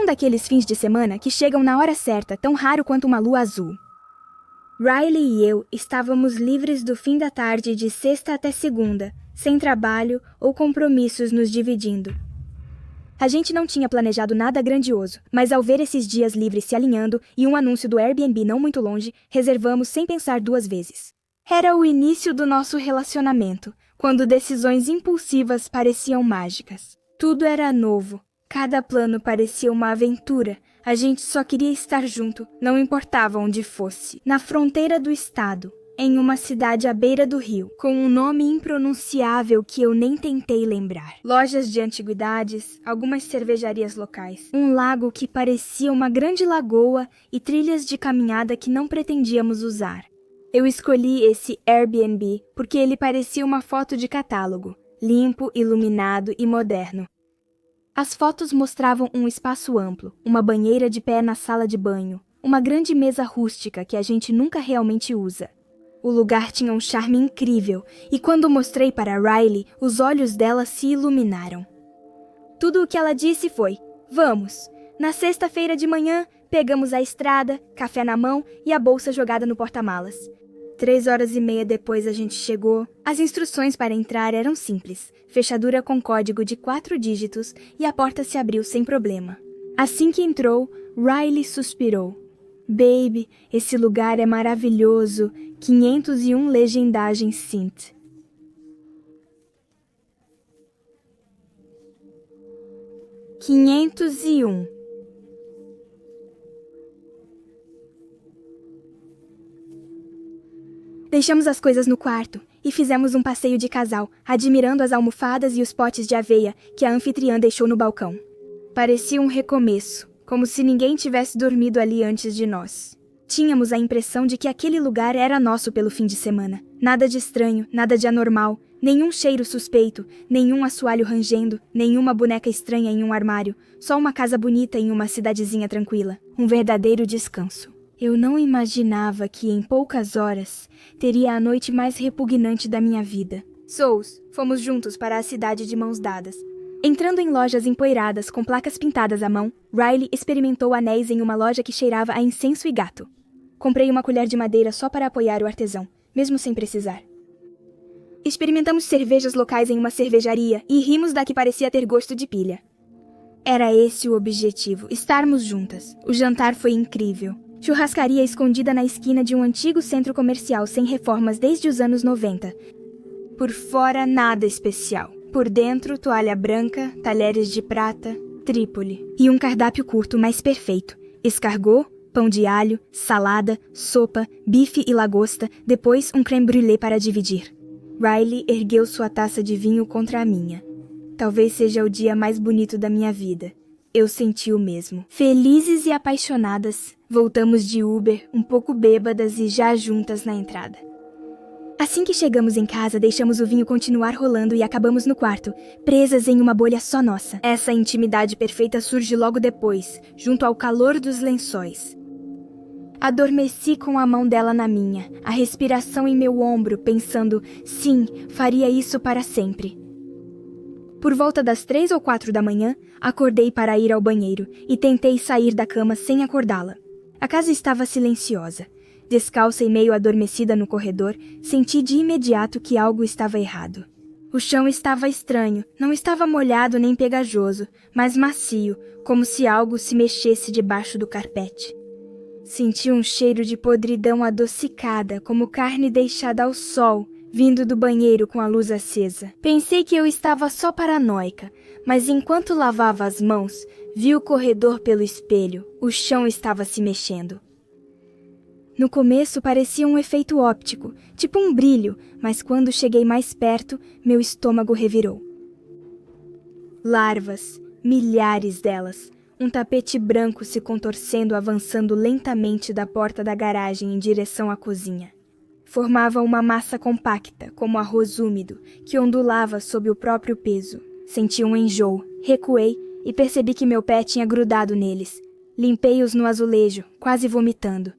daqueles fins de semana que chegam na hora certa, tão raro quanto uma lua azul. Riley e eu estávamos livres do fim da tarde de sexta até segunda, sem trabalho ou compromissos nos dividindo. A gente não tinha planejado nada grandioso, mas ao ver esses dias livres se alinhando e um anúncio do Airbnb não muito longe, reservamos sem pensar duas vezes. Era o início do nosso relacionamento, quando decisões impulsivas pareciam mágicas. Tudo era novo, cada plano parecia uma aventura. A gente só queria estar junto, não importava onde fosse. Na fronteira do estado, em uma cidade à beira do rio, com um nome impronunciável que eu nem tentei lembrar. Lojas de antiguidades, algumas cervejarias locais, um lago que parecia uma grande lagoa e trilhas de caminhada que não pretendíamos usar. Eu escolhi esse Airbnb porque ele parecia uma foto de catálogo, limpo, iluminado e moderno. As fotos mostravam um espaço amplo, uma banheira de pé na sala de banho, uma grande mesa rústica que a gente nunca realmente usa. O lugar tinha um charme incrível, e quando mostrei para Riley, os olhos dela se iluminaram. Tudo o que ela disse foi: "Vamos!" Na sexta-feira de manhã, pegamos a estrada, café na mão e a bolsa jogada no porta-malas. 3h30 depois a gente chegou. As instruções para entrar eram simples. Fechadura com código de 4 dígitos e a porta se abriu sem problema. Assim que entrou, Riley suspirou. "Baby, esse lugar é maravilhoso. 501 legendagem Synth." "501. Deixamos as coisas no quarto e fizemos um passeio de casal, admirando as almofadas e os potes de aveia que a anfitriã deixou no balcão. Parecia um recomeço, como se ninguém tivesse dormido ali antes de nós. Tínhamos a impressão de que aquele lugar era nosso pelo fim de semana. Nada de estranho, nada de anormal, nenhum cheiro suspeito, nenhum assoalho rangendo, nenhuma boneca estranha em um armário, só uma casa bonita em uma cidadezinha tranquila. Um verdadeiro descanso. Eu não imaginava que, em poucas horas, teria a noite mais repugnante da minha vida. Souls, fomos juntos para a cidade de mãos dadas. Entrando em lojas empoeiradas com placas pintadas à mão, Riley experimentou anéis em uma loja que cheirava a incenso e gato. Comprei uma colher de madeira só para apoiar o artesão, mesmo sem precisar. Experimentamos cervejas locais em uma cervejaria e rimos da que parecia ter gosto de pilha. Era esse o objetivo, estarmos juntas. O jantar foi incrível. Churrascaria escondida na esquina de um antigo centro comercial sem reformas desde os anos 90. Por fora, nada especial. Por dentro, toalha branca, talheres de prata, Trípoli. E um cardápio curto, mas perfeito. Escargot, pão de alho, salada, sopa, bife e lagosta, depois um crème brûlée para dividir. Riley ergueu sua taça de vinho contra a minha. Talvez seja o dia mais bonito da minha vida. Eu senti o mesmo. Felizes e apaixonadas, voltamos de Uber, um pouco bêbadas e já juntas na entrada. Assim que chegamos em casa, deixamos o vinho continuar rolando e acabamos no quarto, presas em uma bolha só nossa. Essa intimidade perfeita surge logo depois, junto ao calor dos lençóis. Adormeci com a mão dela na minha, a respiração em meu ombro, pensando, sim, faria isso para sempre. Por volta das 3 ou 4 da manhã, acordei para ir ao banheiro e tentei sair da cama sem acordá-la. A casa estava silenciosa. Descalça e meio adormecida no corredor, senti de imediato que algo estava errado. O chão estava estranho, não estava molhado nem pegajoso, mas macio, como se algo se mexesse debaixo do carpete. Senti um cheiro de podridão adocicada, como carne deixada ao sol, vindo do banheiro com a luz acesa. Pensei que eu estava só paranoica, mas enquanto lavava as mãos, vi o corredor pelo espelho. O chão estava se mexendo. No começo parecia um efeito óptico, tipo um brilho, mas quando cheguei mais perto, meu estômago revirou. Larvas, milhares delas. Um tapete branco se contorcendo avançando lentamente da porta da garagem em direção à cozinha. Formava uma massa compacta, como arroz úmido, que ondulava sob o próprio peso. Senti um enjoo, recuei e percebi que meu pé tinha grudado neles. Limpei-os no azulejo, quase vomitando.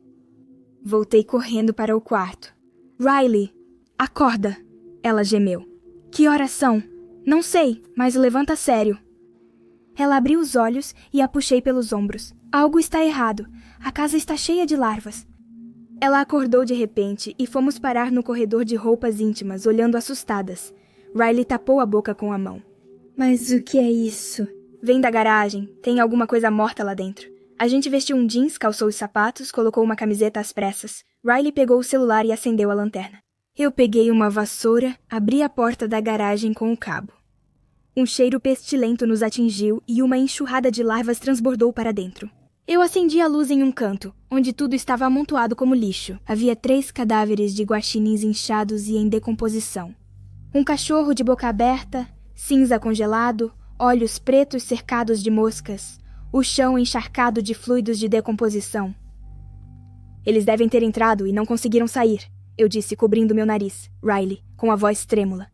Voltei correndo para o quarto. "Riley, acorda!" Ela gemeu. "Que horas são?" "Não sei, mas levanta sério." Ela abriu os olhos e a puxei pelos ombros. Algo está errado. A casa está cheia de larvas. Ela acordou de repente e fomos parar no corredor de roupas íntimas, olhando assustadas. Riley tapou a boca com a mão. Mas o que é isso? Vem da garagem. Tem alguma coisa morta lá dentro. A gente vestiu um jeans, calçou os sapatos, colocou uma camiseta às pressas. Riley pegou o celular e acendeu a lanterna. Eu peguei uma vassoura, abri a porta da garagem com o cabo. Um cheiro pestilento nos atingiu e uma enxurrada de larvas transbordou para dentro. Eu acendi a luz em um canto, onde tudo estava amontoado como lixo. Havia 3 cadáveres de guaxinins inchados e em decomposição. Um cachorro de boca aberta, cinza congelado, olhos pretos cercados de moscas, o chão encharcado de fluidos de decomposição. Eles devem ter entrado e não conseguiram sair, eu disse, cobrindo meu nariz, Riley, com a voz trêmula.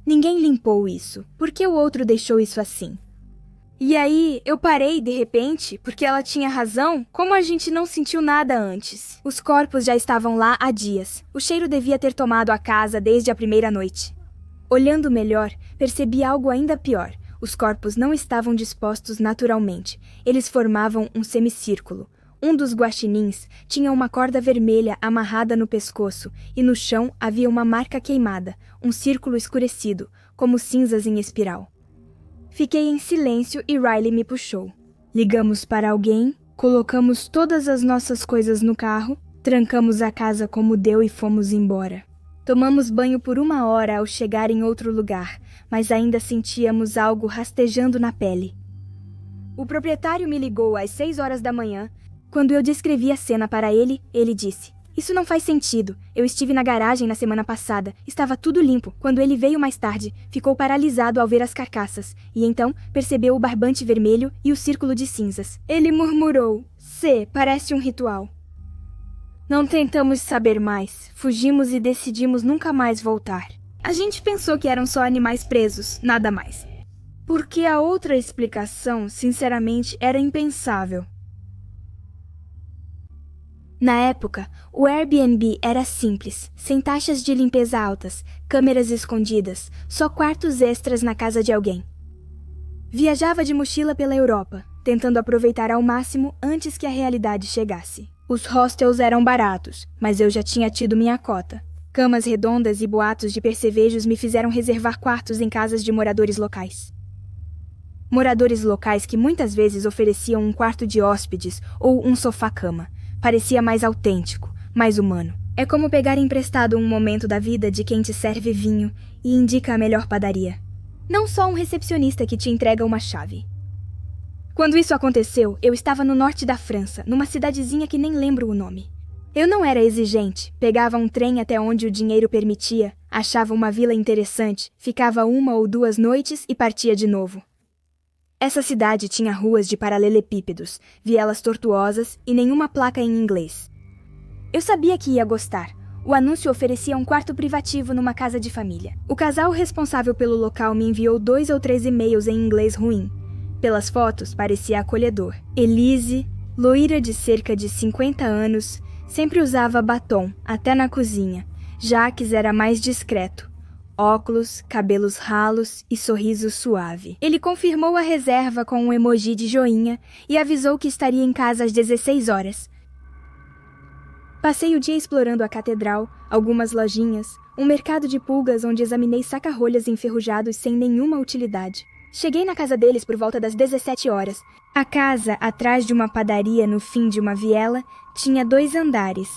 Ninguém limpou isso. Por que o outro deixou isso assim? E aí, eu parei de repente, porque ela tinha razão, como a gente não sentiu nada antes. Os corpos já estavam lá há dias. O cheiro devia ter tomado a casa desde a primeira noite. Olhando melhor, percebi algo ainda pior. Os corpos não estavam dispostos naturalmente. Eles formavam um semicírculo. Um dos guaxinins tinha uma corda vermelha amarrada no pescoço e no chão havia uma marca queimada, um círculo escurecido, como cinzas em espiral. Fiquei em silêncio e Riley me puxou. Ligamos para alguém, colocamos todas as nossas coisas no carro, trancamos a casa como deu e fomos embora. Tomamos banho por 1 hora ao chegar em outro lugar, mas ainda sentíamos algo rastejando na pele. O proprietário me ligou às 6 horas da manhã. Quando eu descrevi a cena para ele, ele disse: "Isso não faz sentido. Eu estive na garagem na semana passada. Estava tudo limpo. Quando ele veio mais tarde, ficou paralisado ao ver as carcaças. E então, percebeu o barbante vermelho e o círculo de cinzas. Ele murmurou: 'Parece um ritual.' Não tentamos saber mais. Fugimos e decidimos nunca mais voltar. A gente pensou que eram só animais presos, nada mais. Porque a outra explicação, sinceramente, era impensável." Na época, o Airbnb era simples, sem taxas de limpeza altas, câmeras escondidas, só quartos extras na casa de alguém. Viajava de mochila pela Europa, tentando aproveitar ao máximo antes que a realidade chegasse. Os hostels eram baratos, mas eu já tinha tido minha cota. Camas redondas e boatos de percevejos me fizeram reservar quartos em casas de moradores locais. Moradores locais que muitas vezes ofereciam um quarto de hóspedes ou um sofá-cama. Parecia mais autêntico, mais humano. É como pegar emprestado um momento da vida de quem te serve vinho e indica a melhor padaria. Não só um recepcionista que te entrega uma chave. Quando isso aconteceu, eu estava no norte da França, numa cidadezinha que nem lembro o nome. Eu não era exigente, pegava um trem até onde o dinheiro permitia, achava uma vila interessante, ficava 1 ou 2 noites e partia de novo. Essa cidade tinha ruas de paralelepípedos, vielas tortuosas e nenhuma placa em inglês. Eu sabia que ia gostar. O anúncio oferecia um quarto privativo numa casa de família. O casal responsável pelo local me enviou 2 ou 3 e-mails em inglês ruim. Pelas fotos, parecia acolhedor. Elise, loira de cerca de 50 anos, sempre usava batom, até na cozinha. Jacques era mais discreto. Óculos, cabelos ralos e sorriso suave. Ele confirmou a reserva com um emoji de joinha e avisou que estaria em casa às 16 horas. Passei o dia explorando a catedral, algumas lojinhas, um mercado de pulgas onde examinei saca-rolhas enferrujados sem nenhuma utilidade. Cheguei na casa deles por volta das 17 horas. A casa, atrás de uma padaria no fim de uma viela, tinha 2 andares,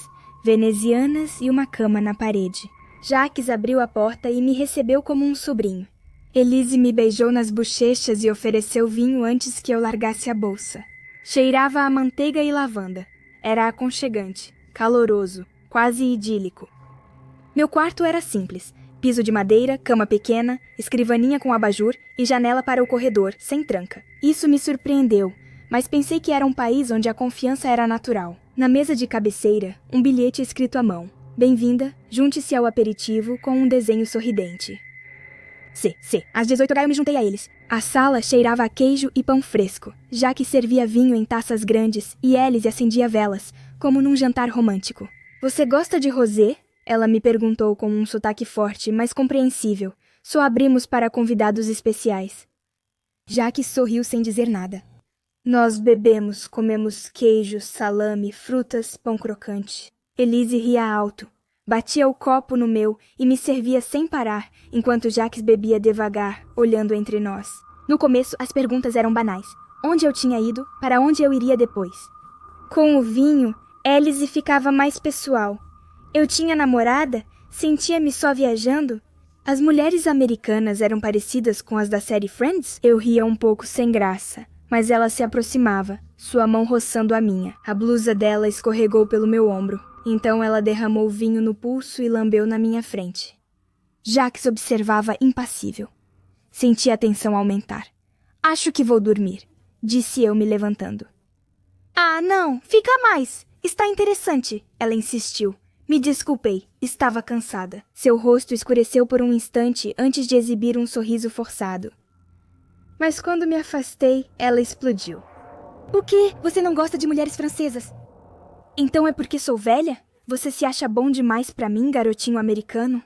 venezianas e uma cama na parede. Jacques abriu a porta e me recebeu como um sobrinho. Elise me beijou nas bochechas e ofereceu vinho antes que eu largasse a bolsa. Cheirava a manteiga e lavanda. Era aconchegante, caloroso, quase idílico. Meu quarto era simples. Piso de madeira, cama pequena, escrivaninha com abajur e janela para o corredor, sem tranca. Isso me surpreendeu, mas pensei que era um país onde a confiança era natural. Na mesa de cabeceira, um bilhete escrito à mão. Bem-vinda, junte-se ao aperitivo com um desenho sorridente. Às 18 horas eu me juntei a eles. A sala cheirava a queijo e pão fresco, já que servia vinho em taças grandes e Alice acendia velas, como num jantar romântico. Você gosta de rosé? Ela me perguntou com um sotaque forte, mas compreensível. Só abrimos para convidados especiais. Jaque sorriu sem dizer nada. Nós bebemos, comemos queijo, salame, frutas, pão crocante. Elise ria alto. Batia o copo no meu e me servia sem parar, enquanto Jacques bebia devagar, olhando entre nós. No começo, as perguntas eram banais. Onde eu tinha ido, para onde eu iria depois. Com o vinho, Elise ficava mais pessoal. Eu tinha namorada? Sentia-me só viajando? As mulheres americanas eram parecidas com as da série Friends? Eu ria um pouco sem graça, mas ela se aproximava, sua mão roçando a minha. A blusa dela escorregou pelo meu ombro. Então ela derramou vinho no pulso e lambeu na minha frente. Jacques observava impassível. Senti a tensão aumentar. Acho que vou dormir, disse eu me levantando. Ah, não, fica mais. Está interessante, ela insistiu. Me desculpei, estava cansada. Seu rosto escureceu por um instante antes de exibir um sorriso forçado. Mas quando me afastei, ela explodiu. O quê? Você não gosta de mulheres francesas? Então é porque sou velha? Você se acha bom demais pra mim, garotinho americano?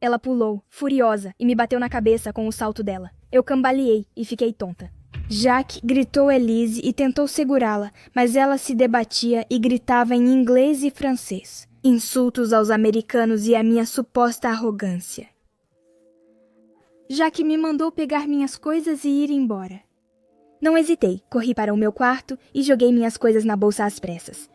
Ela pulou, furiosa, e me bateu na cabeça com o salto dela. Eu cambaleei e fiquei tonta. Jacques gritou Elise e tentou segurá-la, mas ela se debatia e gritava em inglês e francês. Insultos aos americanos e a minha suposta arrogância. Jacques me mandou pegar minhas coisas e ir embora. Não hesitei, corri para o meu quarto e joguei minhas coisas na bolsa às pressas.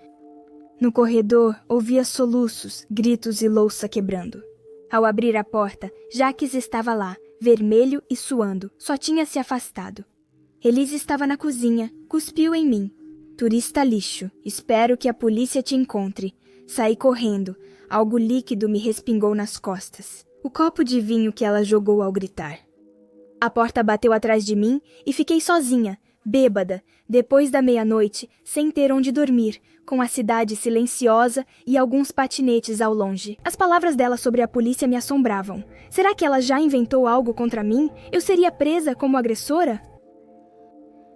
No corredor, ouvia soluços, gritos e louça quebrando. Ao abrir a porta, Jacques estava lá, vermelho e suando, só tinha se afastado. Elise estava na cozinha, cuspiu em mim. Turista lixo, espero que a polícia te encontre. Saí correndo, algo líquido me respingou nas costas. O copo de vinho que ela jogou ao gritar. A porta bateu atrás de mim e fiquei sozinha, bêbada, depois da meia-noite, sem ter onde dormir, com a cidade silenciosa e alguns patinetes ao longe. As palavras dela sobre a polícia me assombravam. Será que ela já inventou algo contra mim? Eu seria presa como agressora?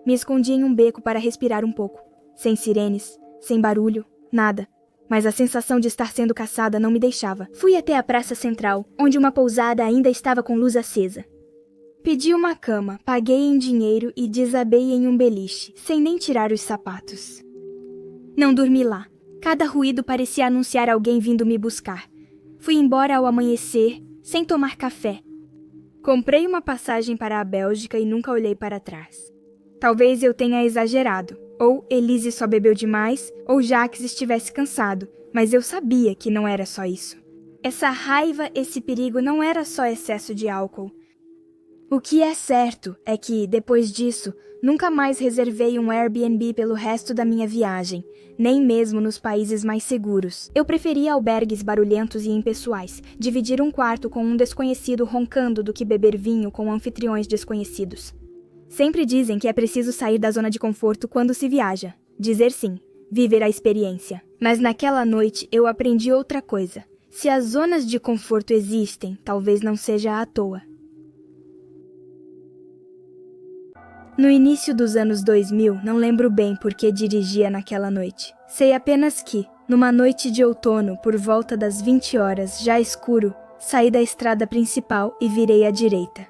Me escondi em um beco para respirar um pouco. Sem sirenes, sem barulho, nada. Mas a sensação de estar sendo caçada não me deixava. Fui até a praça central, onde uma pousada ainda estava com luz acesa. Pedi uma cama, paguei em dinheiro e desabei em um beliche, sem nem tirar os sapatos. Não dormi lá. Cada ruído parecia anunciar alguém vindo me buscar. Fui embora ao amanhecer, sem tomar café. Comprei uma passagem para a Bélgica e nunca olhei para trás. Talvez eu tenha exagerado. Ou Elise só bebeu demais, ou Jacques estivesse cansado. Mas eu sabia que não era só isso. Essa raiva, esse perigo não era só excesso de álcool. O que é certo é que, depois disso, nunca mais reservei um Airbnb pelo resto da minha viagem, nem mesmo nos países mais seguros. Eu preferia albergues barulhentos e impessoais, dividir um quarto com um desconhecido roncando do que beber vinho com anfitriões desconhecidos. Sempre dizem que é preciso sair da zona de conforto quando se viaja. Dizer sim, viver a experiência. Mas naquela noite eu aprendi outra coisa. Se as zonas de conforto existem, talvez não seja à toa. No início dos anos 2000, não lembro bem por que dirigia naquela noite. Sei apenas que, numa noite de outono, por volta das 20 horas, já escuro, saí da estrada principal e virei à direita.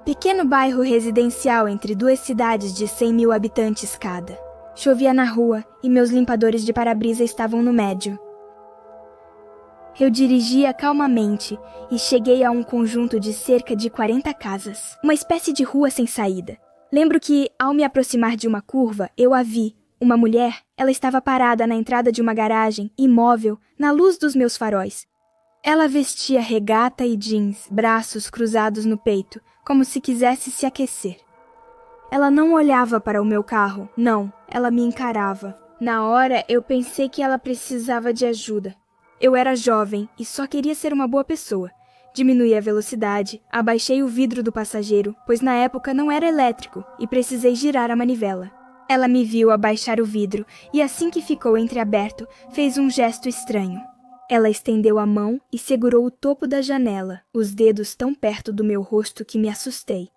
Pequeno bairro residencial entre duas cidades de 100 mil habitantes cada. Chovia na rua e meus limpadores de para-brisa estavam no médio. Eu dirigia calmamente e cheguei a um conjunto de cerca de 40 casas, uma espécie de rua sem saída. Lembro que, ao me aproximar de uma curva, eu a vi. Uma mulher, ela estava parada na entrada de uma garagem, imóvel, na luz dos meus faróis. Ela vestia regata e jeans, braços cruzados no peito, como se quisesse se aquecer. Ela não olhava para o meu carro, não, ela me encarava. Na hora, eu pensei que ela precisava de ajuda. Eu era jovem e só queria ser uma boa pessoa. Diminuí a velocidade, abaixei o vidro do passageiro, pois na época não era elétrico, e precisei girar a manivela. Ela me viu abaixar o vidro e assim que ficou entreaberto, fez um gesto estranho. Ela estendeu a mão e segurou o topo da janela, os dedos tão perto do meu rosto que me assustei.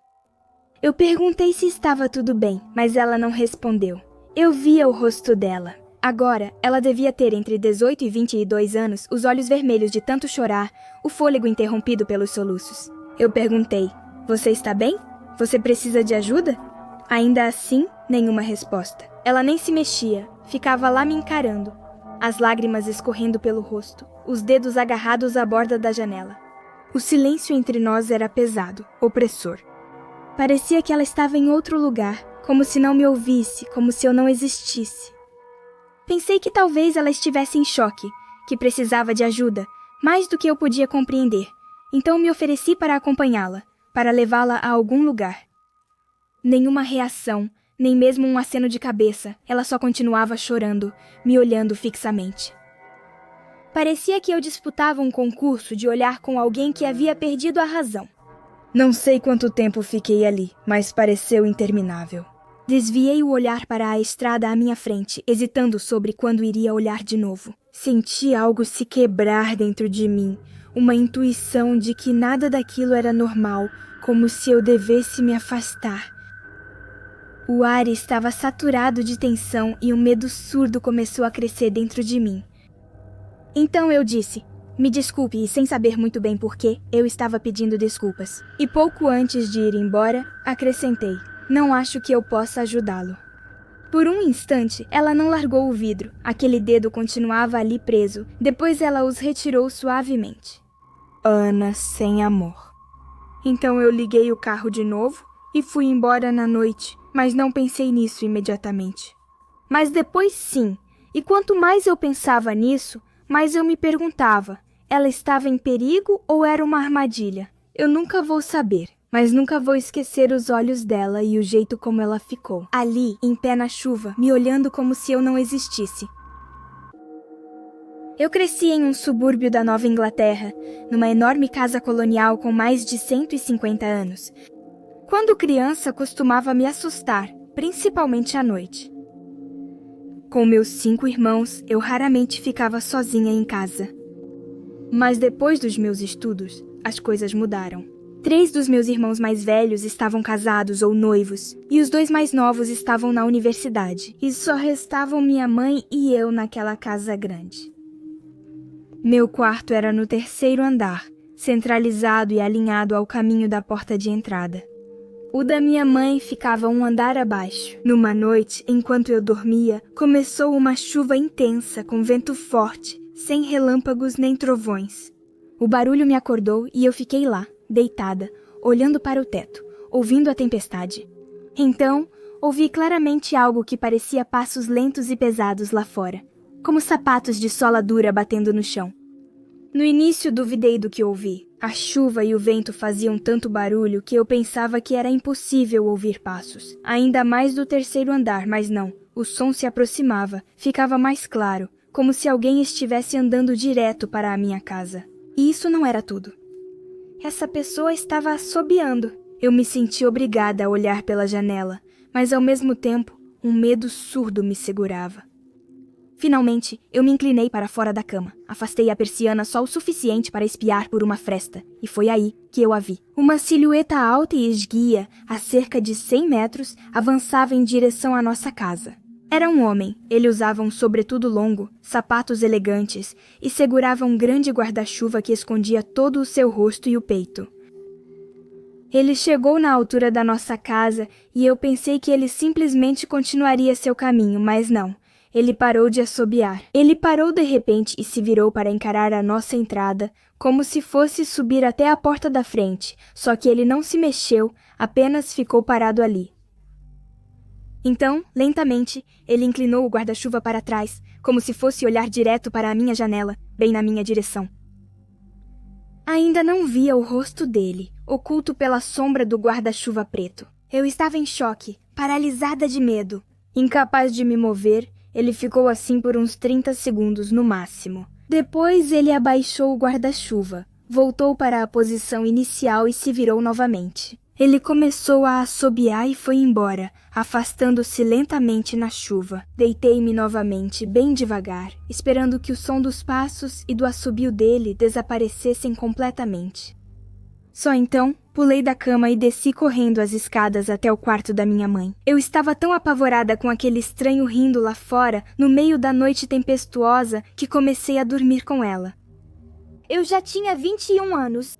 Eu perguntei se estava tudo bem, mas ela não respondeu. Eu via o rosto dela. Agora, ela devia ter entre 18 e 22 anos, os olhos vermelhos de tanto chorar, o fôlego interrompido pelos soluços. Eu perguntei, "Você está bem?" Você precisa de ajuda? Ainda assim, nenhuma resposta. Ela nem se mexia, ficava lá me encarando, as lágrimas escorrendo pelo rosto, os dedos agarrados à borda da janela. O silêncio entre nós era pesado, opressor. Parecia que ela estava em outro lugar, como se não me ouvisse, como se eu não existisse. Pensei que talvez ela estivesse em choque, que precisava de ajuda, mais do que eu podia compreender. Então me ofereci para acompanhá-la, para levá-la a algum lugar. Nenhuma reação, nem mesmo um aceno de cabeça, ela só continuava chorando, me olhando fixamente. Parecia que eu disputava um concurso de olhar com alguém que havia perdido a razão. Não sei quanto tempo fiquei ali, mas pareceu interminável. Desviei o olhar para a estrada à minha frente, hesitando sobre quando iria olhar de novo. Senti algo se quebrar dentro de mim, uma intuição de que nada daquilo era normal, como se eu devesse me afastar. O ar estava saturado de tensão e um medo surdo começou a crescer dentro de mim. Então eu disse, me desculpe, e sem saber muito bem porquê, eu estava pedindo desculpas. E pouco antes de ir embora, acrescentei, não acho que eu possa ajudá-lo. Por um instante, ela não largou o vidro, aquele dedo continuava ali preso, depois ela os retirou suavemente. Ana sem amor. Então eu liguei o carro de novo e fui embora na noite, mas não pensei nisso imediatamente. Mas depois sim, e quanto mais eu pensava nisso, mais eu me perguntava, ela estava em perigo ou era uma armadilha? Eu nunca vou saber, mas nunca vou esquecer os olhos dela e o jeito como ela ficou, ali, em pé na chuva, me olhando como se eu não existisse. Eu cresci em um subúrbio da Nova Inglaterra, numa enorme casa colonial com mais de 150 anos. Quando criança, costumava me assustar, principalmente à noite. Com meus 5 irmãos, eu raramente ficava sozinha em casa. Mas depois dos meus estudos, as coisas mudaram. 3 dos meus irmãos mais velhos estavam casados ou noivos, e os 2 mais novos estavam na universidade, e só restavam minha mãe e eu naquela casa grande. Meu quarto era no 3º andar, centralizado e alinhado ao caminho da porta de entrada. O da minha mãe ficava um andar abaixo. Numa noite, enquanto eu dormia, começou uma chuva intensa, com vento forte, sem relâmpagos nem trovões. O barulho me acordou e eu fiquei lá, deitada, olhando para o teto, ouvindo a tempestade. Então, ouvi claramente algo que parecia passos lentos e pesados lá fora, como sapatos de sola dura batendo no chão. No início duvidei do que ouvi. A chuva e o vento faziam tanto barulho que eu pensava que era impossível ouvir passos. Ainda mais do 3º andar, mas não. O som se aproximava, ficava mais claro, como se alguém estivesse andando direto para a minha casa. E isso não era tudo. Essa pessoa estava assobiando. Eu me senti obrigada a olhar pela janela, mas ao mesmo tempo, um medo surdo me segurava. Finalmente, eu me inclinei para fora da cama, afastei a persiana só o suficiente para espiar por uma fresta, e foi aí que eu a vi. Uma silhueta alta e esguia, a cerca de 100 metros, avançava em direção à nossa casa. Era um homem, ele usava um sobretudo longo, sapatos elegantes, e segurava um grande guarda-chuva que escondia todo o seu rosto e o peito. Ele chegou na altura da nossa casa e eu pensei que ele simplesmente continuaria seu caminho, mas não. Ele parou de assobiar. Ele parou de repente e se virou para encarar a nossa entrada, como se fosse subir até a porta da frente, só que ele não se mexeu, apenas ficou parado ali. Então, lentamente, ele inclinou o guarda-chuva para trás, como se fosse olhar direto para a minha janela, bem na minha direção. Ainda não via o rosto dele, oculto pela sombra do guarda-chuva preto. Eu estava em choque, paralisada de medo. Incapaz de me mover, ele ficou assim por uns 30 segundos no máximo. Depois ele abaixou o guarda-chuva, voltou para a posição inicial e se virou novamente. Ele começou a assobiar e foi embora, afastando-se lentamente na chuva. Deitei-me novamente, bem devagar, esperando que o som dos passos e do assobio dele desaparecessem completamente. Só então, pulei da cama e desci correndo as escadas até o quarto da minha mãe. Eu estava tão apavorada com aquele estranho rindo lá fora, no meio da noite tempestuosa, que comecei a dormir com ela. Eu já tinha 21 anos.